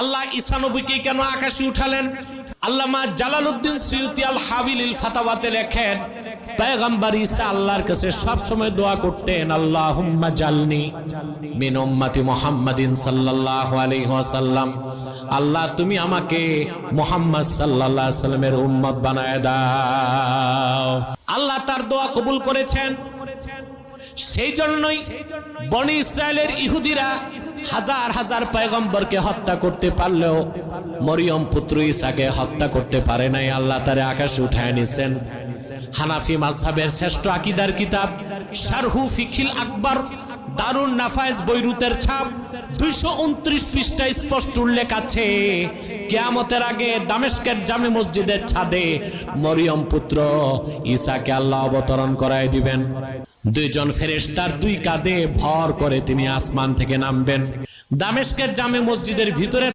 আল্লাহ ঈসা নবীকে কেন আকাশে উঠালেন? আল্লামা জালালউদ্দিন সুয়ুতী আল হাবিলিল ফাতাওয়াতে লেখেন, পয়গম্বর ঈসা আল্লাহর কাছে সব সময় দোয়া করতেন, আল্লাহুম্মা জালনি মিন উম্মতি মুহাম্মাদিন সাল্লাল্লাহু আলাইহি ওয়াসাল্লাম, আল্লাহ তুমি আমাকে মুহাম্মদ সাল্লাল্লাহু আলাইহি ওয়াসাল্লামের উম্মত বানায় দাও। আল্লাহ তার দোয়া কবুল করেছেন। সেই জন্যই বনি ইসরায়েলের ইহুদিরা হাজার হাজার পয়গম্বরকে হত্যা করতে পারলেও মরিয়ম পুত্র ঈসাকে হত্যা করতে পারে নাই। আল্লাহ তারে আকাশে উঠায় নিছেন। হানাফি মাযহাবের শ্রেষ্ঠ আকীদার কিতাব শারহু ফিকিল আকবর দারুন নাফায়েজ বৈরুতের ছাপ 229 পৃষ্ঠায় স্পষ্ট উল্লেখ আছে, কিয়ামতের আগে দামেস্কের জামে মসজিদের ছাদে মরিয়ম পুত্র ঈসাকে আল্লাহ অবতরণ করায় দিবেন। দুইজন ফেরেশতার দুই কাঁধে ভর করে তিনি আসমান থেকে নামবেন। দামেস্কের জামে মসজিদের ভিতরে